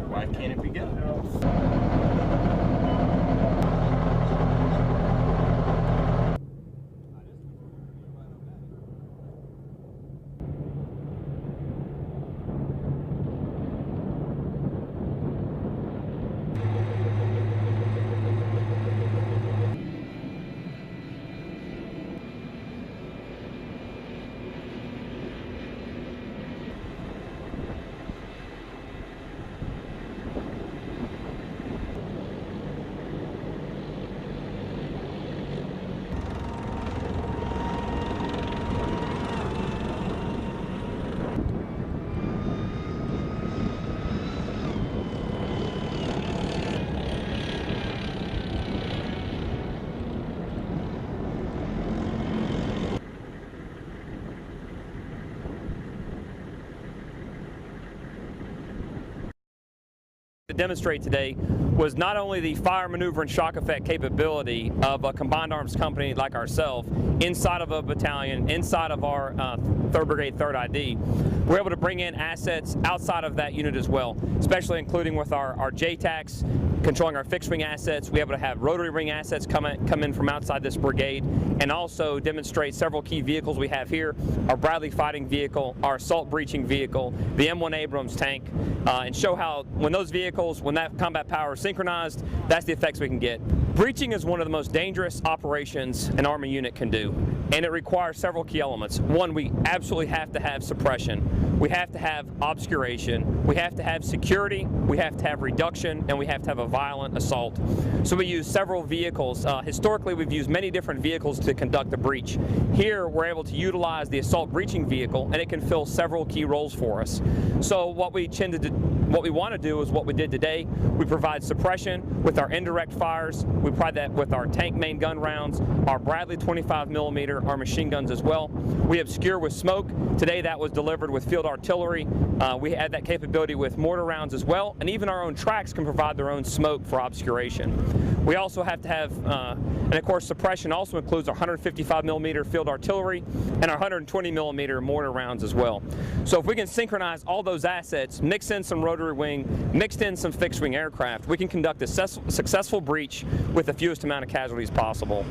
Why can't it be good? To demonstrate today was not only the fire, maneuver, and shock effect capability of a combined arms company like ourselves inside of a battalion, inside of our 3rd Brigade 3rd ID. We're able to bring in assets outside of that unit as well, especially including with our JTACs, controlling our fixed wing assets. We're able to have rotary wing assets come in from outside this brigade, and also demonstrate several key vehicles we have here: our Bradley fighting vehicle, our assault breaching vehicle, the M1 Abrams tank, and show how when those vehicles, when that combat power is synchronized, that's the effects we can get. Breaching is one of the most dangerous operations an Army unit can do, and it requires several key elements. One, we absolutely have to have suppression, we have to have obscuration, we have to have security, we have to have reduction, and we have to have a violent assault. So we use several vehicles. Historically, we've used many different vehicles to conduct a breach. Here, we're able to utilize the assault breaching vehicle, and it can fill several key roles for us. So what we want to do is what we did today. We provide suppression with our indirect fires. We provide that with our tank main gun rounds, our Bradley 25mm, our machine guns as well. We obscure with smoke. Today that was delivered with field artillery. We add that capability with mortar rounds as well, and even our own tracks can provide their own smoke for obscuration. We also have to have, and of course suppression also includes our 155mm field artillery and our 120mm mortar rounds as well. So if we can synchronize all those assets, mix in some rotary wing, mixed in some fixed wing aircraft, we can conduct a successful breach with the fewest amount of casualties possible.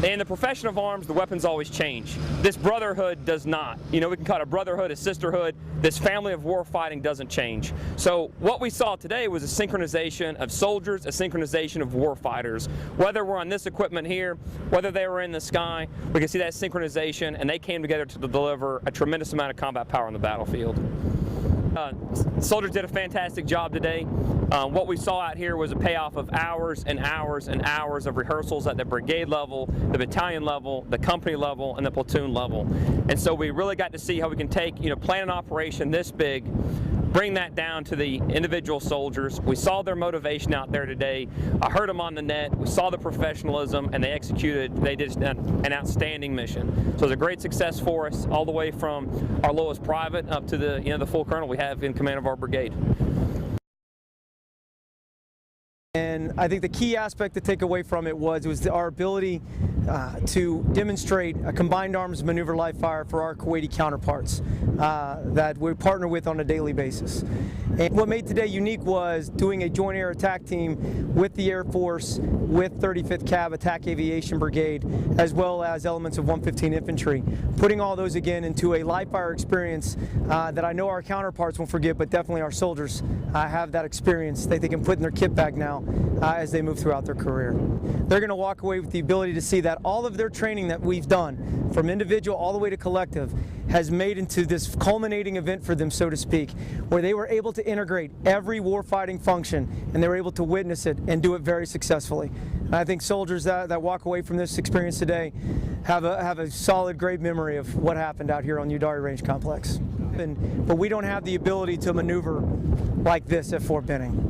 In the profession of arms, the weapons always change. This brotherhood does not. You know, we can call it a brotherhood, a sisterhood. This family of war fighting doesn't change. So what we saw today was a synchronization of soldiers, a synchronization of war fighters. Whether we're on this equipment here, whether they were in the sky, we can see that synchronization, and they came together to deliver a tremendous amount of combat power on the battlefield. Soldiers did a fantastic job today. What we saw out here was a payoff of hours and hours and hours of rehearsals at the brigade level, the battalion level, the company level, and the platoon level. And so we really got to see how we can take, plan an operation this big, bring that down to the individual soldiers. We saw their motivation out there today. I heard them on the net. We saw the professionalism, and they did an outstanding mission. So it was a great success for us, all the way from our lowest private up to the full colonel we have in command of our brigade. And I think the key aspect to take away from it was our ability to demonstrate a combined arms maneuver live fire for our Kuwaiti counterparts that we partner with on a daily basis. And what made today unique was doing a joint air attack team with the Air Force, with 35th Cav Attack Aviation Brigade, as well as elements of 115 Infantry, putting all those again into a live fire experience that I know our counterparts won't forget, but definitely our soldiers have that experience that they can put in their kit bag now as they move throughout their career. They're going to walk away with the ability to see that all of their training that we've done, from individual all the way to collective, has made into this culminating event for them, so to speak, where they were able to integrate every warfighting function, and they were able to witness it and do it very successfully. And I think soldiers that walk away from this experience today have a solid, great memory of what happened out here on Udairi Range Complex. But we don't have the ability to maneuver like this at Fort Benning.